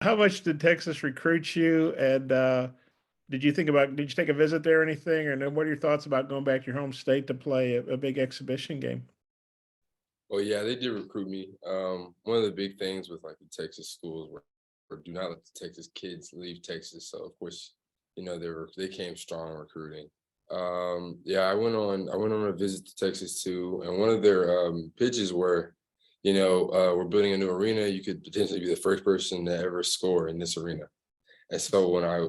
how much did Texas recruit you? And did you take a visit there or anything? Or what are your thoughts about going back to your home state to play a big exhibition game? Well, yeah, they did recruit me. One of the big things with like the Texas schools were do not let the Texas kids leave Texas. So of course, they came strong recruiting. Yeah, I went on a visit to Texas too, and one of their pitches were, we're building a new arena. You could potentially be the first person to ever score in this arena. And so when I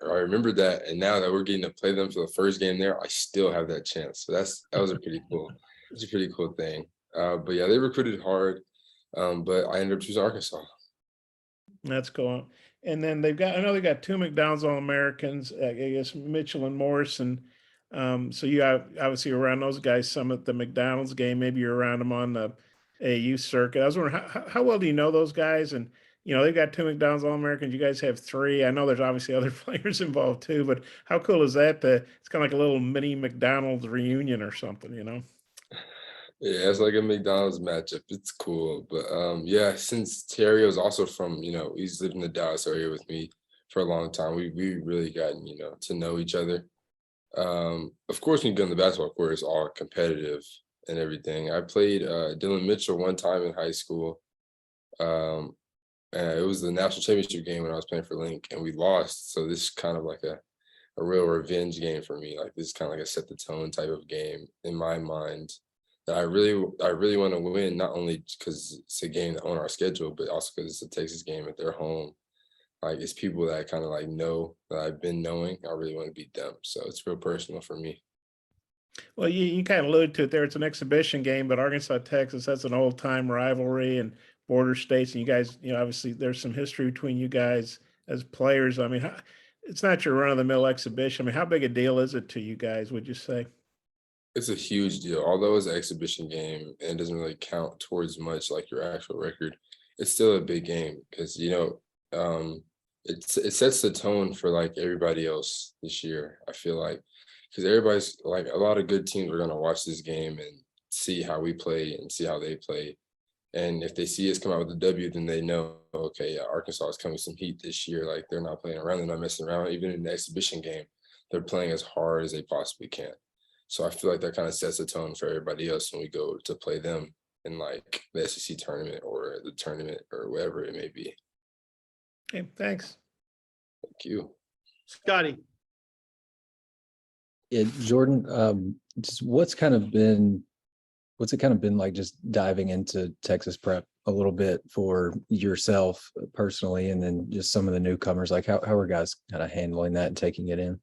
remembered that, and now that we're getting to play them for the first game there, I still have that chance. So that was a pretty cool, it's a pretty cool thing. But yeah, they recruited hard, but I ended up choosing Arkansas. That's cool. And then I know they got two McDonald's All-Americans, I guess Mitchell and Morris. And so you obviously were around those guys some at the McDonald's game. Maybe you're around them on the AU circuit. I was wondering how well do you know those guys? And, they've got two McDonald's All-Americans. You guys have three. I know there's obviously other players involved too, but how cool is that? It's kind of like a little mini McDonald's reunion or something. Yeah, it's like a McDonald's matchup. It's cool. But yeah, since Terry was also from, he's lived in the Dallas area with me for a long time. We really gotten, to know each other. Of course, when you go on the basketball court, it's all competitive and everything. I played Dylan Mitchell one time in high school. Um, and it was the national championship game when I was playing for Link, and we lost. So this is kind of like a real revenge game for me. Like this is kind of like a set the tone type of game in my mind that I really want to win, not only because it's a game on our schedule, but also because it's a Texas game at their home. Like it's people that I kind of like know that I've been knowing. I really want to beat them. So it's real personal for me. Well, you kind of alluded to it there. It's an exhibition game, but Arkansas, Texas, that's an old time rivalry and border states. And you guys, obviously there's some history between you guys as players. I mean, it's not your run of the mill exhibition. I mean, how big a deal is it to you guys, would you say? It's a huge deal. Although it's an exhibition game and it doesn't really count towards much like your actual record, it's still a big game because it sets the tone for like everybody else this year. I feel like because everybody's like a lot of good teams are gonna watch this game and see how we play and see how they play. And if they see us come out with a W, then they know, okay, yeah, Arkansas is coming with some heat this year. Like they're not playing around, they're not messing around. Even in the exhibition game, they're playing as hard as they possibly can. So I feel like that kind of sets the tone for everybody else when we go to play them in like the SEC tournament or the tournament or whatever it may be. Okay, thanks. Thank you. Scotty. Yeah, Jordan, just what's it kind of been like just diving into Texas prep a little bit for yourself personally, and then just some of the newcomers, like how are guys kind of handling that and taking it in?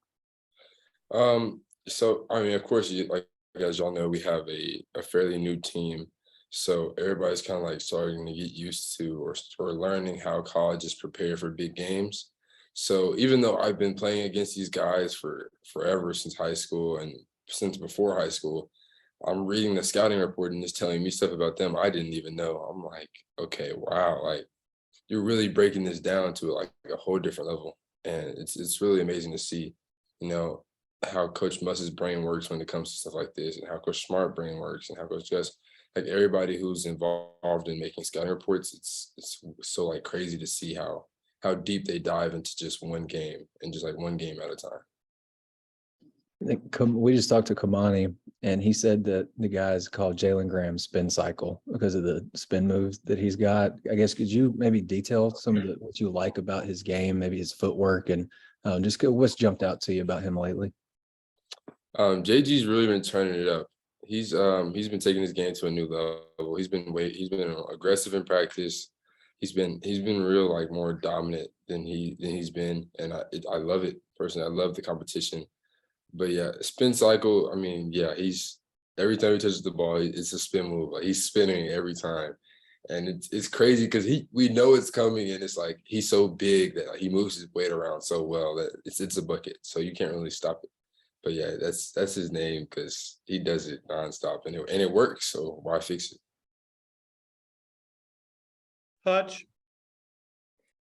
So I mean, of course, like as y'all know, we have a fairly new team. So everybody's kind of like starting to get used to or learning how colleges prepare for big games. So even though I've been playing against these guys for forever since high school and since before high school, I'm reading the scouting report and it's telling me stuff about them I didn't even know. I'm like, okay, wow, like you're really breaking this down to like a whole different level. And it's really amazing to see, you know, how Coach Muss's brain works when it comes to stuff like this, and how Coach Smart brain works, and how Coach Gus, like everybody who's involved in making scouting reports, it's so like crazy to see how deep they dive into just one game and just like one game at a time. We just talked to Kamani, and he said that the guys called Jalen Graham's spin cycle because of the spin moves that he's got. I guess could you maybe detail some of what you like about his game, maybe his footwork, and just what's jumped out to you about him lately? JG's really been turning it up. He's been taking his game to a new level. He's been aggressive in practice. He's been real like more dominant than he's been, and I love it personally. I love the competition. But yeah, spin cycle. I mean, yeah, he's every time he touches the ball, it's a spin move. Like he's spinning every time, and it's crazy because we know it's coming, and it's like he's so big that like, he moves his weight around so well that it's a bucket. So you can't really stop it. But yeah, that's his name because he does it nonstop, and it works. So why fix it? Hutch.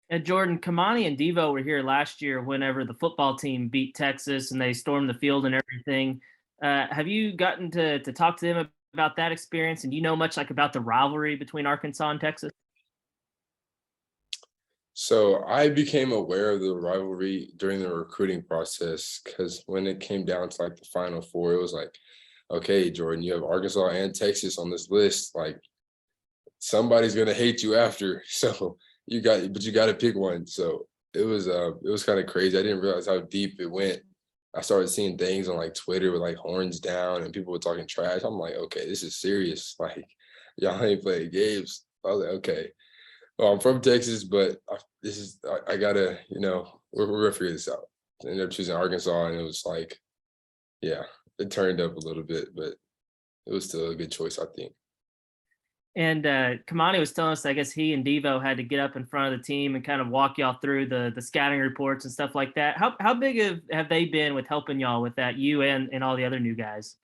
And Jordan, Kamani and Devo were here last year whenever the football team beat Texas and they stormed the field and everything. Have you gotten to talk to them about that experience? And do you know much like about the rivalry between Arkansas and Texas? So I became aware of the rivalry during the recruiting process because when it came down to like the Final Four, it was like, okay, Jordan, you have Arkansas and Texas on this list. Like somebody's gonna hate you after. So you got to pick one. So it was kind of crazy. I didn't realize how deep it went. I started seeing things on like Twitter with like horns down and people were talking trash. I'm like, okay, this is serious. Like y'all ain't playing games. I was like, okay. Well, I'm from Texas, but I gotta, we're gonna figure this out. I ended up choosing Arkansas, and it was like, yeah, it turned up a little bit, but it was still a good choice, I think. And Kamani was telling us, I guess he and Devo had to get up in front of the team and kind of walk y'all through the scouting reports and stuff like that. How big have they been with helping y'all with that, you and all the other new guys?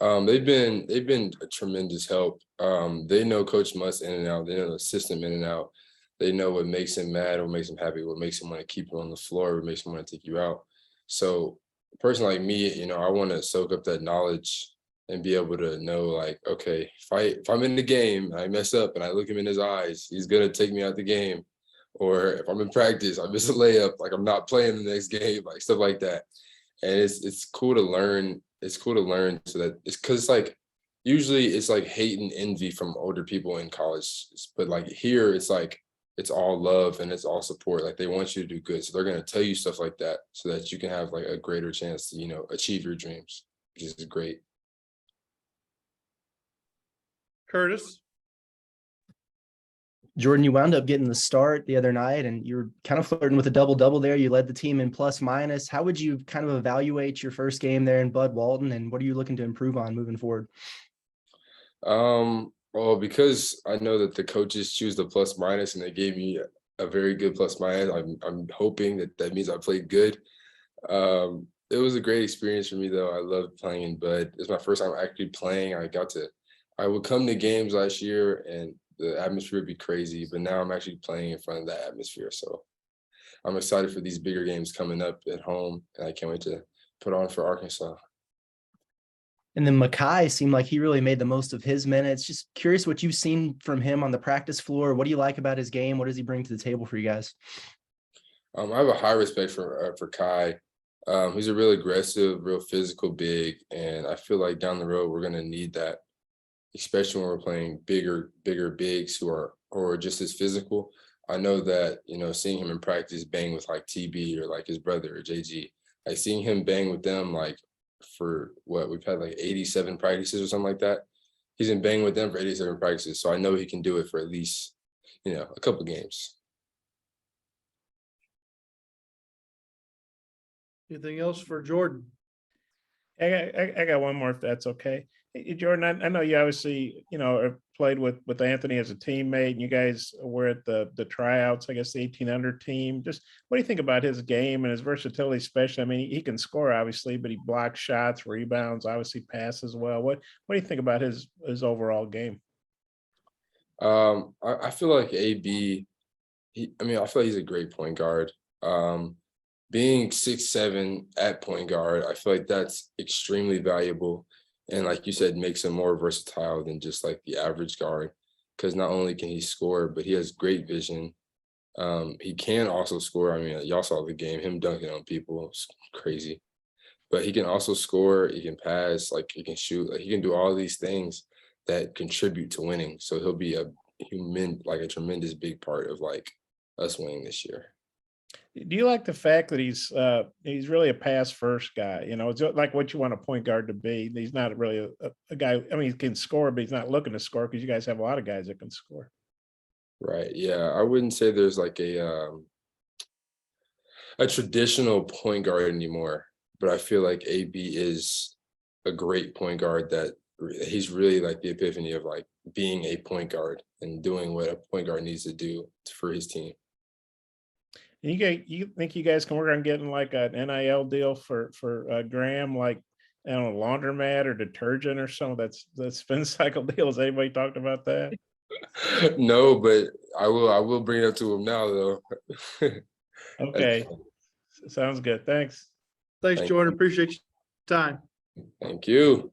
They've been a tremendous help. They know Coach Muss in and out. They know the system in and out. They know what makes him mad, what makes him happy, what makes him want to keep you on the floor, what makes him want to take you out. So, a person like me, I want to soak up that knowledge and be able to know, like, okay, if I'm in the game, I mess up, and I look him in his eyes, he's gonna take me out the game. Or if I'm in practice, I miss a layup, like I'm not playing the next game, like stuff like that. And it's cool to learn. It's cool to learn so that it's because it's like usually it's like hate and envy from older people in college, but like here it's like it's all love and it's all support. Like they want you to do good, so they're gonna tell you stuff like that so that you can have like a greater chance to achieve your dreams, which is great. Curtis. Jordan, you wound up getting the start the other night and you were kind of flirting with a double-double there. You led the team in plus minus. How would you kind of evaluate your first game there in Bud Walton, and what are you looking to improve on moving forward? Well, because I know that the coaches choose the plus minus and they gave me a very good plus minus, I'm hoping that means I played good. It was a great experience for me though. I loved playing in Bud. It's my first time actually playing. I would come to games last year and the atmosphere would be crazy, but now I'm actually playing in front of that atmosphere. So I'm excited for these bigger games coming up at home, and I can't wait to put on for Arkansas. And then Makai seemed like he really made the most of his minutes. Just curious what you've seen from him on the practice floor. What do you like about his game? What does he bring to the table for you guys? I have a high respect for Kai. He's a real aggressive, real physical big, and I feel like down the road we're gonna need that, especially when we're playing bigger bigs who are just as physical. I know that, seeing him in practice bang with like TB or like his brother or JG, like seeing him bang with them like for what we've had like 87 practices or something like that. He's been banging with them for 87 practices. So I know he can do it for at least, a couple games. Anything else for Jordan? I got one more if that's okay. Hey, Jordan, I know you obviously, have played with Anthony as a teammate, and you guys were at the tryouts, I guess the 18 under team. Just what do you think about his game and his versatility, especially? I mean, he can score obviously, but he blocks shots, rebounds, obviously passes well. What do you think about his overall game? I feel like AB, I feel like he's a great point guard. Being 6'7" at point guard, I feel like that's extremely valuable. And like you said, makes him more versatile than just like the average guard. Because not only can he score, but he has great vision. He can also score. I mean, y'all saw the game, him dunking on people, it's crazy. But he can also score, he can pass, like he can shoot, like he can do all these things that contribute to winning. So he'll be a tremendous big part of like us winning this year. Do you like the fact that he's really a pass first guy? It's like what you want a point guard to be. He's not really a guy. I mean, he can score, but he's not looking to score because you guys have a lot of guys that can score. Right. Yeah. I wouldn't say there's like a traditional point guard anymore, but I feel like AB is a great point guard that he's really like the epiphany of like being a point guard and doing what a point guard needs to do for his team. You think you guys can work on getting like an NIL deal for Graham, like I don't know, laundromat or detergent or something? That's the spin cycle deal. Has anybody talked about that? No, but I will bring it up to him now though. Okay, sounds good. Thanks. Thanks, Jordan. Appreciate your time. Thank you.